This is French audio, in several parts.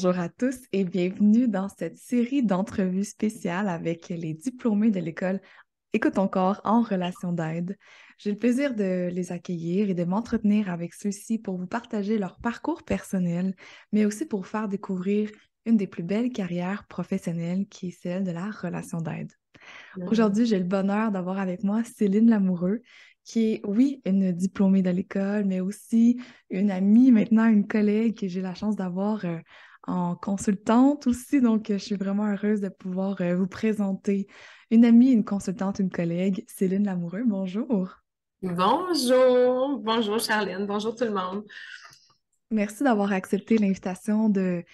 Bonjour à tous et bienvenue dans cette série d'entrevues spéciales avec les diplômés de l'école Écoute ton corps en relation d'aide. J'ai le plaisir de les accueillir et de m'entretenir avec ceux-ci pour vous partager leur parcours personnel, mais aussi pour vous faire découvrir une des plus belles carrières professionnelles qui est celle de la relation d'aide. Mhm. Aujourd'hui, j'ai le bonheur d'avoir avec moi Céline Lamoureux, qui est, oui, une diplômée de l'école, mais aussi une amie, maintenant une collègue que j'ai la chance d'avoir en consultante aussi. Donc, je suis vraiment heureuse de pouvoir vous présenter une amie, une consultante, une collègue, Céline Lamoureux. Bonjour. Bonjour, bonjour Charlène, bonjour tout le monde. Merci d'avoir accepté l'invitation de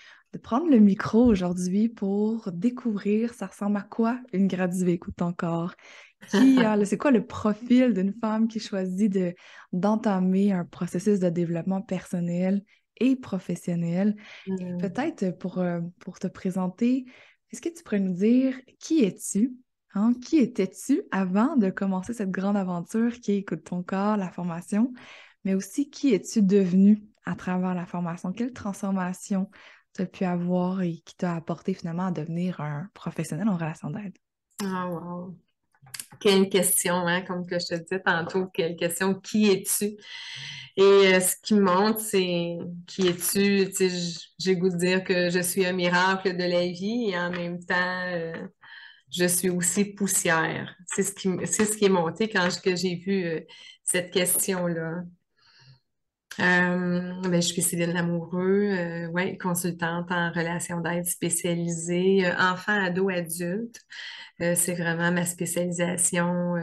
prendre le micro aujourd'hui pour découvrir ça ressemble à quoi une graduée Écoute ton corps. C'est quoi le profil d'une femme qui choisit d'entamer un processus de développement personnel et professionnel? Et peut-être pour te présenter, est-ce que tu pourrais nous dire qui es-tu? Hein? Qui étais-tu avant de commencer cette grande aventure qui est Écoute ton corps, la formation, mais aussi qui es-tu devenu à travers la formation? Quelle transformation tu as pu avoir et qui t'a apporté finalement à devenir un professionnel en relation d'aide? Ah, wow. Quelle question, hein, comme que je te disais tantôt, quelle question, qui es-tu? Et ce qui me montre, c'est qui es-tu? Tu sais, j'ai le goût de dire que je suis un miracle de la vie et en même temps, je suis aussi poussière. C'est ce qui est monté que j'ai vu cette question-là. Ben, je suis Céline Lamoureux, ouais, consultante en relations d'aide spécialisée, enfant, ado, adulte. C'est vraiment ma spécialisation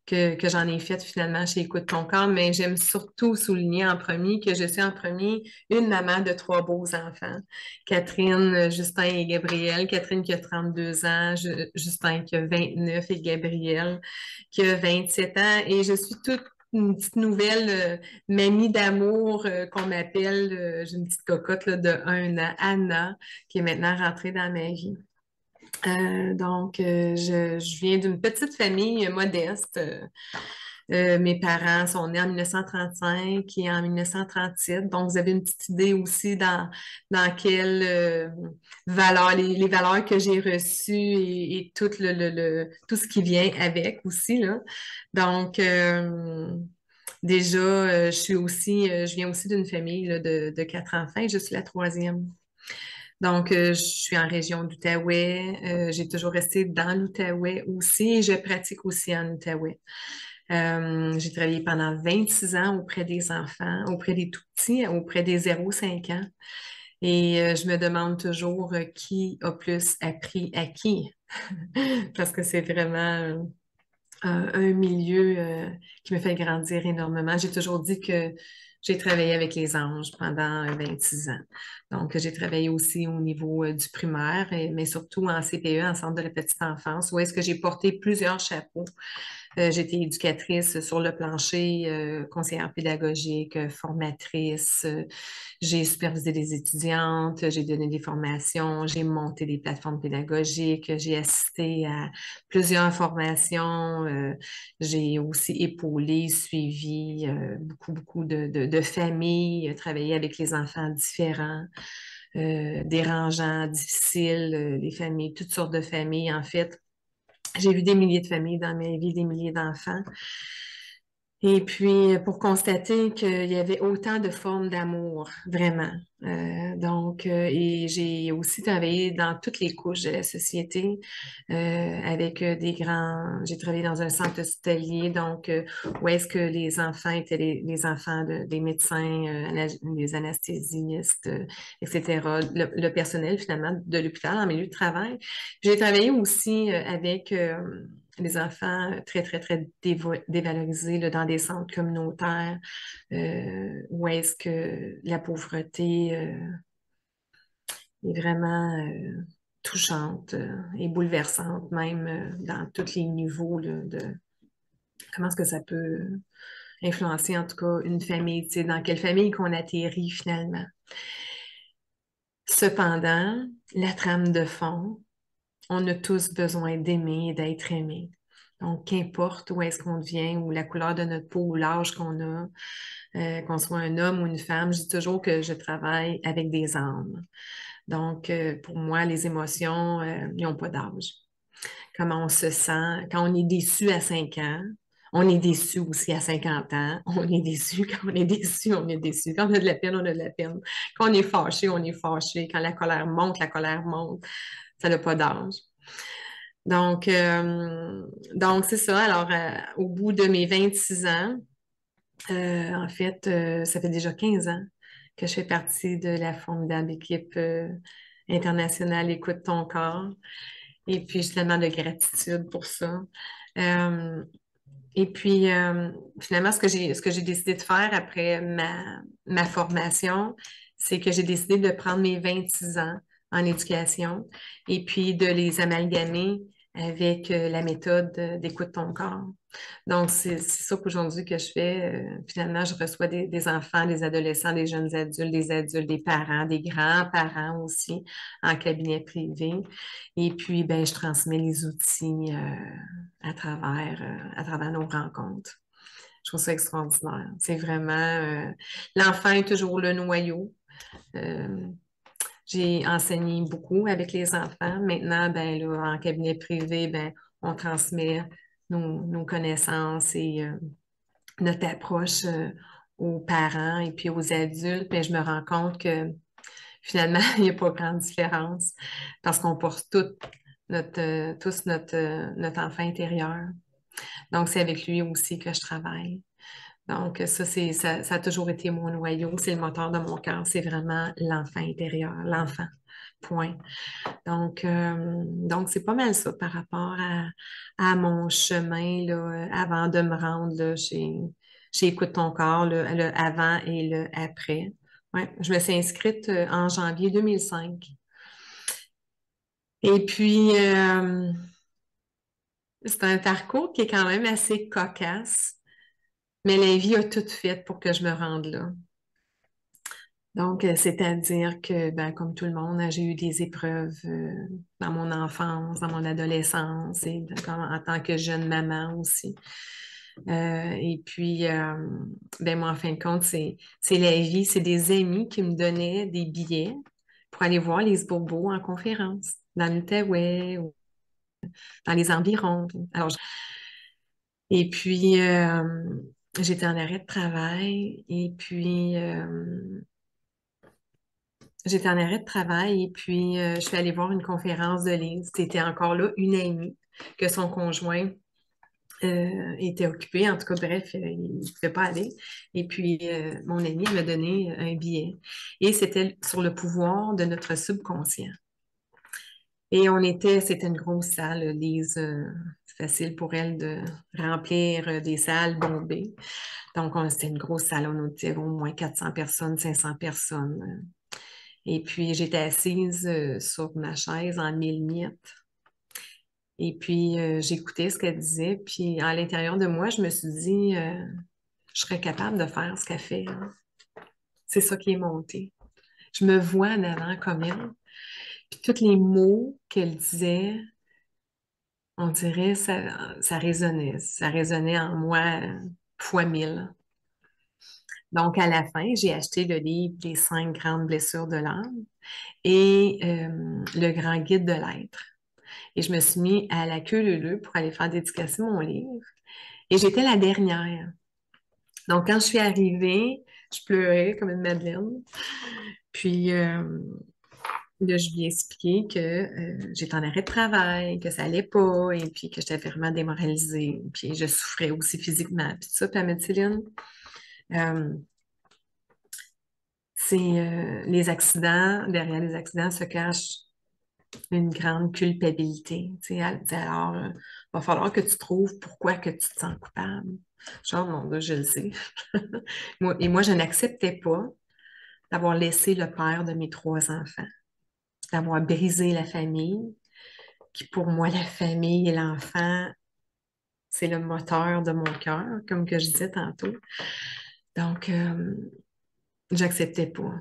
que j'en ai faite finalement chez Écoute ton corps, mais j'aime surtout souligner en premier que je suis en premier une maman de trois beaux enfants. Catherine, Justin et Gabriel. Catherine qui a 32 ans, Justin qui a 29 et Gabriel qui a 27 ans. Et je suis toute une petite nouvelle mamie d'amour qu'on m'appelle, j'ai une petite cocotte là, de 1 an, Anna, qui est maintenant rentrée dans ma vie. Je viens d'une petite famille modeste. Mes parents sont nés en 1935 et en 1937. Donc, vous avez une petite idée aussi dans quelles valeurs, les valeurs que j'ai reçues et tout tout ce qui vient avec aussi, là. Donc, déjà, je viens aussi d'une famille là, de 4 enfants et je suis la troisième. Donc, je suis en région d'Outaouais. J'ai toujours resté dans l'Outaouais aussi et je pratique aussi en Outaouais. J'ai travaillé pendant 26 ans auprès des enfants, auprès des tout-petits, auprès des 0 5 ans. Et je me demande toujours qui a plus appris à qui, parce que c'est vraiment un milieu qui me fait grandir énormément. J'ai toujours dit que j'ai travaillé avec les anges pendant 26 ans. Donc, j'ai travaillé aussi au niveau du primaire, mais surtout en CPE, en centre de la petite enfance, où est-ce que j'ai porté plusieurs chapeaux. J'étais éducatrice sur le plancher, conseillère pédagogique, formatrice. J'ai supervisé des étudiantes, j'ai donné des formations, j'ai monté des plateformes pédagogiques, j'ai assisté à plusieurs formations. J'ai aussi épaulé, suivi beaucoup de familles, travaillé avec les enfants différents. Dérangeants, difficiles, les familles, toutes sortes de familles, en fait. J'ai vu des milliers de familles dans ma vie, des milliers d'enfants. Et puis, pour constater qu'il y avait autant de formes d'amour, vraiment. Et j'ai aussi travaillé dans toutes les couches de la société, avec j'ai travaillé dans un centre hospitalier, où est-ce que les enfants étaient les enfants des médecins, des anesthésistes, etc., le personnel, finalement, de l'hôpital en milieu de travail. J'ai travaillé aussi avec les enfants très, très, très dévalorisés là, dans des centres communautaires où est-ce que la pauvreté est vraiment touchante et bouleversante, même dans tous les niveaux là, de comment est-ce que ça peut influencer en tout cas une famille, tu sais, dans quelle famille qu'on atterrit finalement. Cependant, la trame de fond, on a tous besoin d'aimer et d'être aimé. Donc, qu'importe où est-ce qu'on vient, ou la couleur de notre peau, ou l'âge qu'on a, qu'on soit un homme ou une femme, je dis toujours que je travaille avec des âmes. Donc, pour moi, les émotions, ils n'ont pas d'âge. Comment on se sent quand on est déçu à 5 ans. On est déçu aussi à 50 ans. On est déçu quand on est déçu, on est déçu. Quand on a de la peine, on a de la peine. Quand on est fâché, on est fâché. Quand la colère monte. Ça n'a pas d'âge. Donc, c'est ça. Alors, au bout de mes 26 ans, en fait, ça fait déjà 15 ans que je fais partie de la formidable équipe internationale Écoute ton corps. Et puis, j'ai tellement de gratitude pour ça. Euh, et puis, finalement, ce que j'ai décidé de faire après ma formation, c'est que j'ai décidé de prendre mes 26 ans en éducation et puis de les amalgamer avec la méthode d'écoute ton corps. Donc, c'est ça qu'aujourd'hui que je fais. Finalement, je reçois des enfants, des adolescents, des jeunes adultes, des parents, des grands-parents aussi en cabinet privé. Et puis, ben, je transmets les outils à travers nos rencontres. Je trouve ça extraordinaire. C'est vraiment... l'enfant est toujours le noyau. Euh, j'ai enseigné beaucoup avec les enfants. Maintenant, ben, là, en cabinet privé, ben, on transmet nos connaissances et notre approche aux parents et puis aux adultes. Mais je me rends compte que finalement, il n'y a pas grande différence parce qu'on porte tous notre enfant intérieur. Donc, c'est avec lui aussi que je travaille. Donc, ça a toujours été mon noyau, c'est le moteur de mon cœur, c'est vraiment l'enfant intérieur, l'enfant, point. Donc c'est pas mal ça par rapport à mon chemin là, avant de me rendre là, chez Écoute ton corps, le avant et le après. Ouais, je me suis inscrite en janvier 2005. Et puis, c'est un parcours qui est quand même assez cocasse, mais la vie a tout fait pour que je me rende là. Donc, c'est-à-dire que, ben, comme tout le monde, j'ai eu des épreuves dans mon enfance, dans mon adolescence et en tant que jeune maman aussi. Et puis, ben, moi, en fin de compte, c'est la vie, c'est des amis qui me donnaient des billets pour aller voir les bobos en conférence dans l'Outaouais ou dans les environs. Alors, et puis, j'étais en arrêt de travail et puis, j'étais en arrêt de travail et puis je suis allée voir une conférence de Lise. C'était encore là une amie que son conjoint était occupé. En tout cas, bref, il ne pouvait pas aller. Et puis, mon amie elle m'a donné un billet. Et c'était sur le pouvoir de notre subconscient. Et c'était une grosse salle, Lise. C'est facile pour elle de remplir des salles bombées. Donc, c'était une grosse salle. On était au moins 400 personnes, 500 personnes. Et puis, j'étais assise sur ma chaise en mille miettes. Et puis, j'écoutais ce qu'elle disait. Puis, à l'intérieur de moi, je me suis dit, je serais capable de faire ce qu'elle fait, hein. C'est ça qui est monté. Je me vois en avant comme elle. Puis, tous les mots qu'elle disait, on dirait, ça résonnait. Ça résonnait en moi fois mille. Donc, à la fin, j'ai acheté le livre Les 5 grandes blessures de l'âme et Le grand guide de l'être. Et je me suis mis à la queue leu-leu pour aller faire dédicacer mon livre. Et j'étais la dernière. Donc, quand je suis arrivée, je pleurais comme une madeleine. Puis, là, je lui ai expliqué que j'étais en arrêt de travail, que ça allait pas, et puis que j'étais vraiment démoralisée. Puis, je souffrais aussi physiquement. Puis, tout ça, puis elle m'a dit, Céline, euh, les accidents, derrière les accidents se cache une grande culpabilité. Tu sais, elle dit, alors, il va falloir que tu trouves pourquoi que tu te sens coupable. Genre, mon Dieu, je le sais. Moi, je n'acceptais pas d'avoir laissé le père de mes 3 enfants, d'avoir brisé la famille, qui pour moi, la famille et l'enfant, c'est le moteur de mon cœur, comme que je disais tantôt. Donc, j'acceptais pas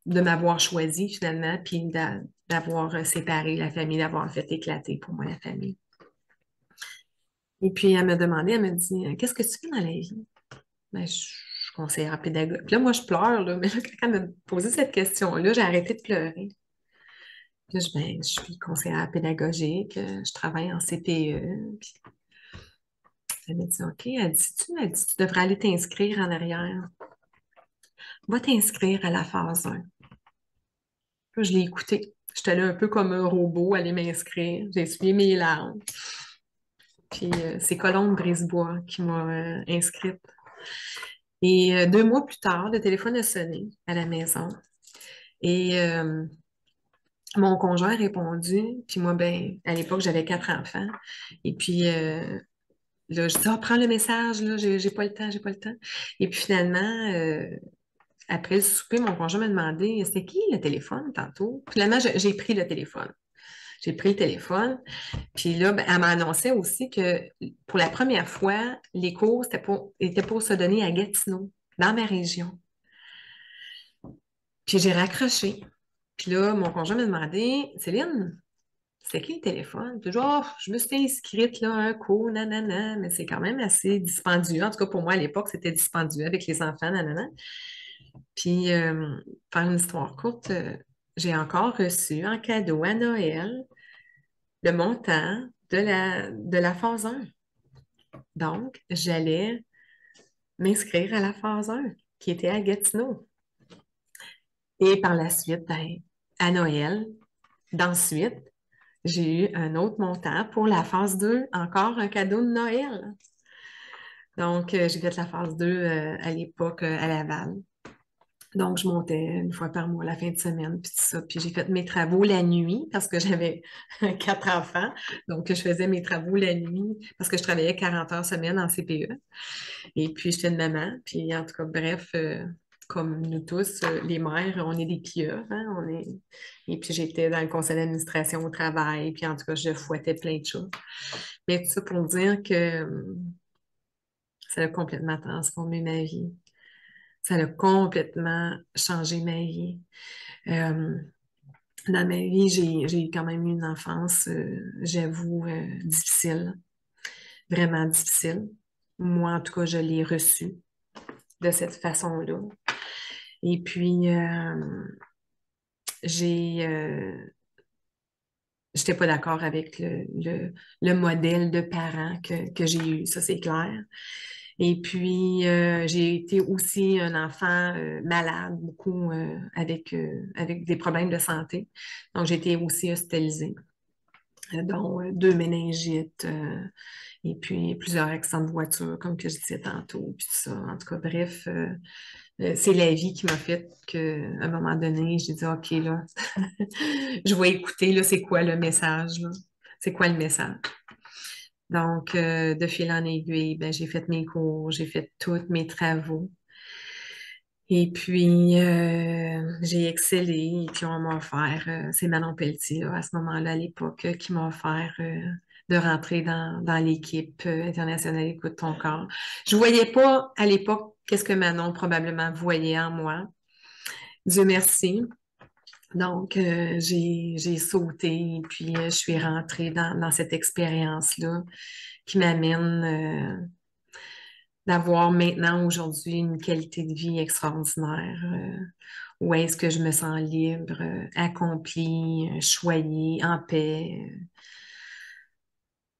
de m'avoir choisi finalement, puis d'avoir séparé la famille, d'avoir fait éclater pour moi la famille. Et puis, elle m'a demandé, elle m'a dit, qu'est-ce que tu fais dans la vie? Ben, je suis conseillère pédagogique. Puis là, moi, je pleure, là, mais là, quand elle m'a posé cette question-là, j'ai arrêté de pleurer. Puis là, je suis conseillère pédagogique, je travaille en CPE. Puis elle m'a dit, OK, elle dit, tu devrais aller t'inscrire en arrière. Va t'inscrire à la phase 1. Là, je l'ai écouté. J'étais là un peu comme un robot, aller m'inscrire. J'ai essuyé mes larmes. Puis c'est Colombe Brisebois qui m'a inscrite. Et 2 mois plus tard, le téléphone a sonné à la maison. Et mon conjoint a répondu. Puis moi, ben, à l'époque, j'avais 4 enfants. Et puis là, je dis, ah, prends le message, là, j'ai pas le temps, j'ai pas le temps. Et puis finalement, après le souper, mon conjoint m'a demandé, c'était qui le téléphone tantôt? Finalement, j'ai pris le téléphone. J'ai pris le téléphone. Puis là, ben, elle m'a annoncé aussi que pour la première fois, les cours étaient pour se donner à Gatineau, dans ma région. Puis j'ai raccroché. Puis là, mon conjoint m'a demandé, Céline, c'est qui le téléphone? Puis genre, je me suis inscrite là, à un cours, nanana, mais c'est quand même assez dispendieux. En tout cas, pour moi, à l'époque, c'était dispendieux avec les enfants, nanana. Puis, faire une histoire courte, j'ai encore reçu en cadeau à Noël le montant de la phase 1. Donc, j'allais m'inscrire à la phase 1, qui était à Gatineau. Et par la suite, ben, à Noël, d'ensuite, j'ai eu un autre montant pour la phase 2, encore un cadeau de Noël. Donc, j'ai fait la phase 2 à l'époque à Laval. Donc, je montais une fois par mois la fin de semaine, puis tout ça. Puis j'ai fait mes travaux la nuit parce que j'avais 4 enfants. Donc, je faisais mes travaux la nuit parce que je travaillais 40 heures semaine en CPE. Et puis, j'étais une maman. Puis, en tout cas, bref, comme nous tous, les mères, on est des pieuvres, hein, Et puis, j'étais dans le conseil d'administration au travail. Puis, en tout cas, je fouettais plein de choses. Mais tout ça pour dire que ça a complètement transformé ma vie. Ça a complètement changé ma vie. Euh, dans ma vie, j'ai quand même eu une enfance, j'avoue, difficile, vraiment difficile. Moi, en tout cas, je l'ai reçue de cette façon-là. Et puis, j'ai, j'étais pas d'accord avec le modèle de parent que j'ai eu, ça c'est clair. Et puis, j'ai été aussi un enfant malade, beaucoup avec des problèmes de santé. Donc, j'ai été aussi hospitalisée, dont 2 méningites, et puis plusieurs accidents de voiture, comme que je disais tantôt, puis tout ça. En tout cas, bref, c'est la vie qui m'a fait qu'à un moment donné, j'ai dit, OK, là, je vais écouter, là, c'est quoi le message, là? C'est quoi le message? Donc, de fil en aiguille, ben, j'ai fait mes cours, j'ai fait tous mes travaux. Et puis, j'ai excellé. Et puis, on m'a offert, c'est Manon Pelletier, là, à ce moment-là, à l'époque, qui m'a offert de rentrer dans l'équipe internationale Écoute ton corps. Je ne voyais pas à l'époque qu'est-ce que Manon probablement voyait en moi. Dieu merci. Donc, j'ai sauté et puis je suis rentrée dans cette expérience-là qui m'amène d'avoir maintenant, aujourd'hui, une qualité de vie extraordinaire. Où est-ce que je me sens libre, accomplie, choyée, en paix,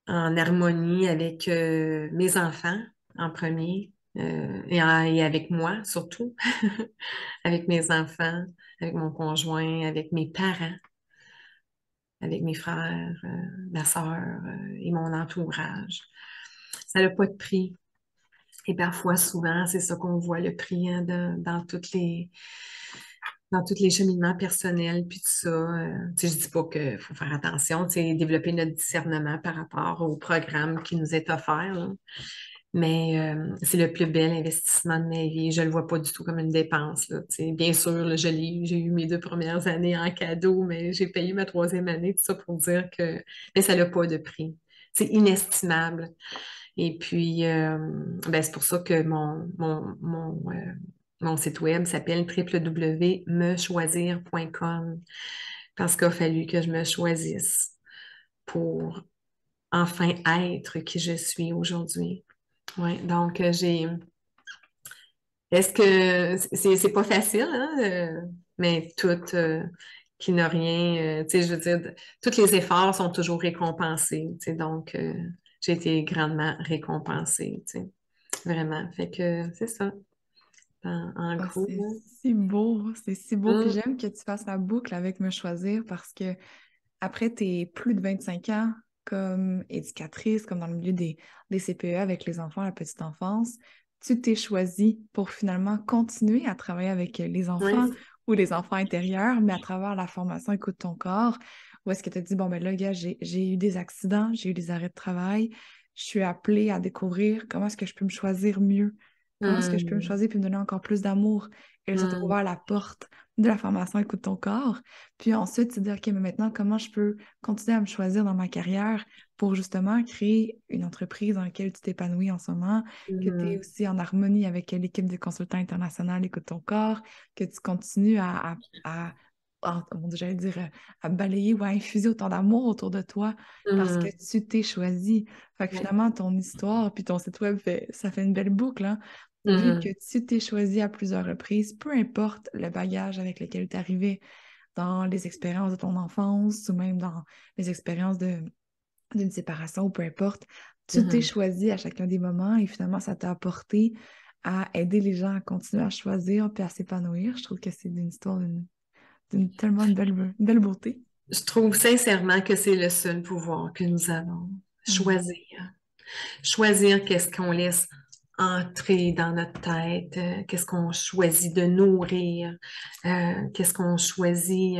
en harmonie avec mes enfants en premier et avec moi surtout, avec mes enfants, avec mon conjoint, avec mes parents, avec mes frères, ma sœur et mon entourage. Ça n'a pas de prix. Et parfois, souvent, c'est ça qu'on voit le prix hein, dans tous les cheminements personnels, puis tout ça. Tu sais, je dis pas qu'il faut faire attention, tu sais, développer notre discernement par rapport au programme qui nous est offert, là. Mais c'est le plus bel investissement de ma vie. Je le vois pas du tout comme une dépense, là, tu sais. Bien sûr, là, j'ai eu mes 2 premières années en cadeau, mais j'ai payé ma troisième année, tout ça pour dire que mais ça n'a pas de prix. C'est inestimable. Et puis, ben, c'est pour ça que mon site web s'appelle www.mechoisir.com. parce qu'il a fallu que je me choisisse pour enfin être qui je suis aujourd'hui. Ouais, donc est-ce que c'est pas facile, hein, mais tout qui n'a rien, tu sais, je veux dire, tous les efforts sont toujours récompensés, tu sais, donc j'ai été grandement récompensée, tu sais, vraiment. Fait que c'est ça, en Ah, gros. c'est si beau, c'est si beau. Puis Là. j'aime que tu fasses la boucle avec me choisir parce que après tes plus de 25 ans comme éducatrice, comme dans le milieu des CPE avec les enfants, la petite enfance, tu t'es choisi pour finalement continuer à travailler avec les enfants Oui. ou les enfants intérieurs, mais à travers la formation Écoute ton corps, où est-ce que tu as dit, bon, ben là, gars, j'ai eu des accidents, j'ai eu des arrêts de travail, je suis appelée à découvrir comment est-ce que je peux me choisir mieux. Comment est-ce que je peux me Hum, choisir puis me donner encore plus d'amour? Et là, ça t'a hum, ouvert la porte de la formation Écoute ton corps. Puis ensuite, se dire, OK, mais maintenant, comment je peux continuer à me choisir dans ma carrière pour justement créer une entreprise dans laquelle tu t'épanouis en ce moment, que tu es hum, aussi en harmonie avec l'équipe de consultants international Écoute ton corps, que tu continues mon Dieu, j'allais dire, à balayer ou à infuser autant d'amour autour de toi parce que hum, tu t'es choisi. Fait que ouais. finalement, ton histoire puis ton site web, ça fait une belle boucle, hein? Vu que Hum, tu t'es choisi à plusieurs reprises, peu importe le bagage avec lequel tu es arrivé dans les expériences de ton enfance ou même dans les expériences d'une séparation ou peu importe, tu t'es hum. choisi à chacun des moments et finalement, ça t'a apporté à aider les gens à continuer à choisir puis à s'épanouir. Je trouve que c'est une histoire d'une tellement une belle beauté. Je trouve sincèrement que c'est le seul pouvoir que nous avons. Mm. Choisir. Choisir qu'est-ce qu'on laisse entrer dans notre tête, qu'est-ce qu'on choisit de nourrir, qu'est-ce qu'on choisit.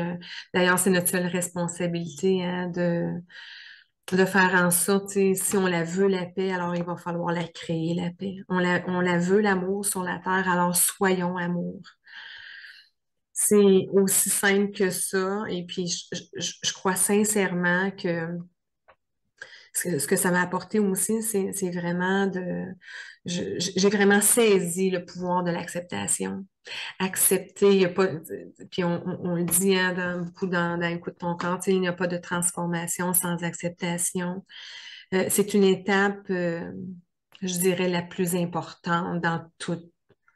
D'ailleurs, c'est notre seule responsabilité, hein, de faire en sorte, tu sais, si on la veut, la paix, alors il va falloir la créer, la paix. On la veut, l'amour sur la terre, alors soyons amour. C'est aussi simple que ça. Et puis, je crois sincèrement que ce que ça m'a apporté aussi, c'est vraiment j'ai vraiment saisi le pouvoir de l'acceptation. Accepter, il y a pas, puis on le dit hein, beaucoup dans Écoute ton corps, tu sais, il n'y a pas de transformation sans acceptation. C'est une étape, je dirais, la plus importante dans tout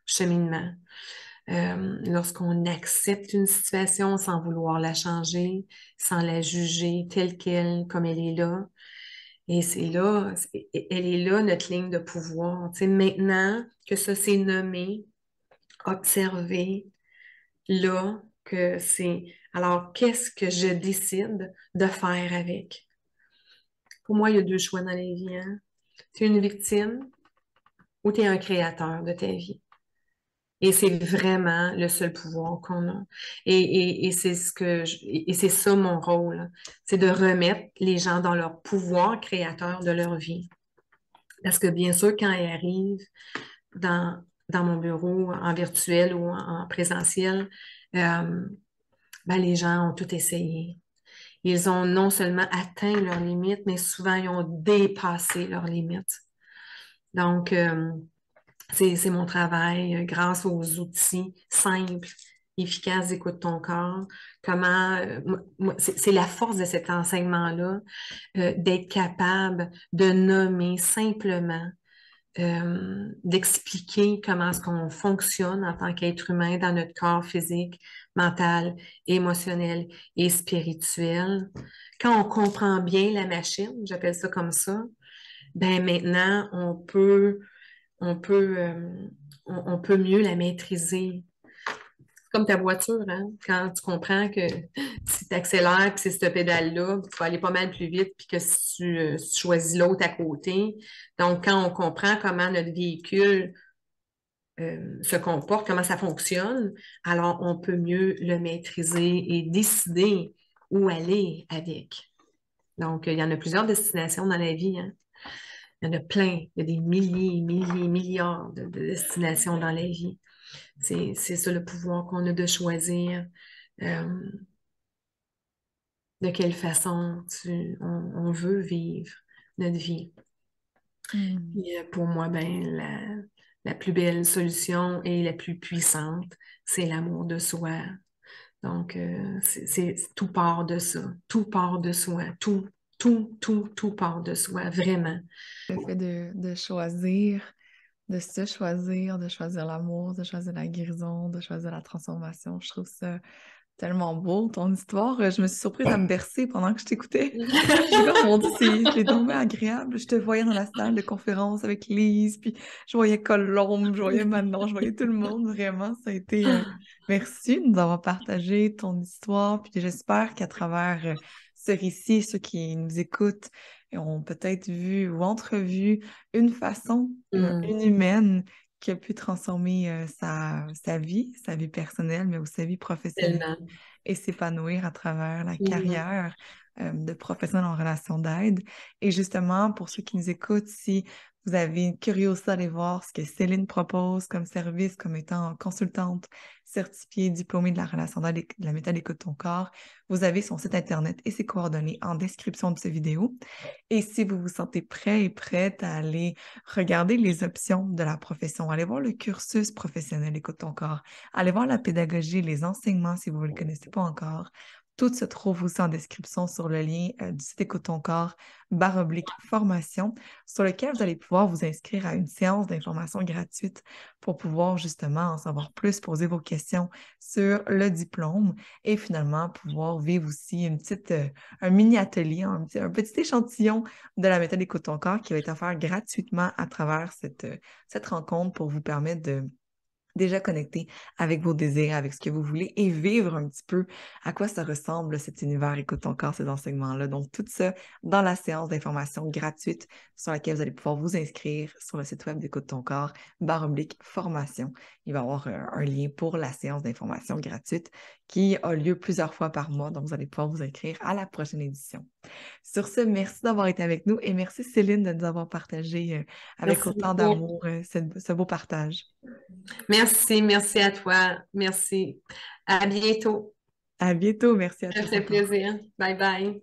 cheminement. Lorsqu'on accepte une situation sans vouloir la changer, sans la juger telle qu'elle, comme elle est là, et c'est là, elle est là, notre ligne de pouvoir. Tu sais, maintenant que ça s'est nommé, observé, là, que c'est. Alors, qu'est-ce que je décide de faire avec? Pour moi, il y a deux choix dans la vie, hein. Tu es une victime ou tu es un créateur de ta vie. Et c'est vraiment le seul pouvoir qu'on a. Et c'est et c'est ça mon rôle, c'est de remettre les gens dans leur pouvoir créateur de leur vie. Parce que bien sûr, quand ils arrivent dans mon bureau en virtuel ou en présentiel, euh, ben, les gens ont tout essayé. Ils ont non seulement atteint leurs limites, mais souvent ils ont dépassé leurs limites. Donc, c'est mon travail grâce aux outils simples, efficaces d'écoute ton corps. Comment, c'est la force de cet enseignement-là, d'être capable de nommer simplement d'expliquer comment est-ce qu'on fonctionne en tant qu'être humain dans notre corps physique, mental, émotionnel et spirituel. Quand on comprend bien la machine, j'appelle ça comme ça, ben maintenant on peut, on peut mieux la maîtriser. Comme ta voiture, hein? Quand tu comprends que si tu accélères, puis c'est cette pédale-là, tu vas aller pas mal plus vite, puis que si tu choisis l'autre à côté. Donc, quand on comprend comment notre véhicule se comporte, comment ça fonctionne, alors on peut mieux le maîtriser et décider où aller avec. Donc, il y en a plusieurs destinations dans la vie, hein. Il y en a plein. Il y a des milliers, milliers, milliards de destinations dans la vie. C'est ça le pouvoir qu'on a de choisir euh, de quelle façon on veut vivre notre vie. Mm. Et pour moi, ben, la plus belle solution et la plus puissante, c'est l'amour de soi. Donc, tout part de ça. Tout part de soi. Tout part de soi, vraiment. Le fait de se choisir, de choisir l'amour, de choisir la guérison, de choisir la transformation, je trouve ça tellement beau, ton histoire. Je me suis surprise à me bercer pendant que je t'écoutais. Je suis comme, mon Dieu, c'est tombé agréable. Je te voyais dans la salle de conférence avec Lise, puis je voyais Colombe, je voyais Manon, je voyais tout le monde. Vraiment, ça a été... merci de nous avoir partagé ton histoire. Puis j'espère qu'à travers ce récit, ceux qui nous écoutent ont peut-être vu ou entrevu une façon, Mm, une humaine qui a pu transformer sa vie personnelle, mais aussi sa vie professionnelle tellement. et s'épanouir à travers la Mm, carrière de professionnel en relation d'aide. Et justement, pour ceux qui nous écoutent, si vous avez une curiosité d'aller voir ce que Céline propose comme service, comme étant consultante certifiée, diplômée de la relation d'aide et de la méthode Écoute ton corps, vous avez son site Internet et ses coordonnées en description de cette vidéo. Et si vous vous sentez prêt et prête à aller regarder les options de la profession, allez voir le cursus professionnel Écoute ton corps, allez voir la pédagogie, les enseignements si vous ne le connaissez pas encore. Tout se trouve aussi en description sur le lien du site Écoute ton corps, /formation, sur lequel vous allez pouvoir vous inscrire à une séance d'information gratuite pour pouvoir justement en savoir plus, poser vos questions sur le diplôme et finalement pouvoir vivre aussi un mini atelier, un petit échantillon de la méthode Écoute ton corps qui va être offert gratuitement à travers cette rencontre pour vous permettre de déjà connecter avec vos désirs, avec ce que vous voulez et vivre un petit peu à quoi ça ressemble cet univers Écoute ton corps, ces enseignements-là. Donc, tout ça dans la séance d'information gratuite sur laquelle vous allez pouvoir vous inscrire sur le site web d'Écoute ton corps, /formation. Il va y avoir un lien pour la séance d'information gratuite qui a lieu plusieurs fois par mois. Donc, vous allez pouvoir vous inscrire à la prochaine édition. Sur ce, merci d'avoir été avec nous et merci Céline de nous avoir partagé avec merci autant beaucoup. d'amour ce beau partage. Merci à toi. Merci. À bientôt. À bientôt. Merci à Ça me tous fait encore. plaisir. Bye bye.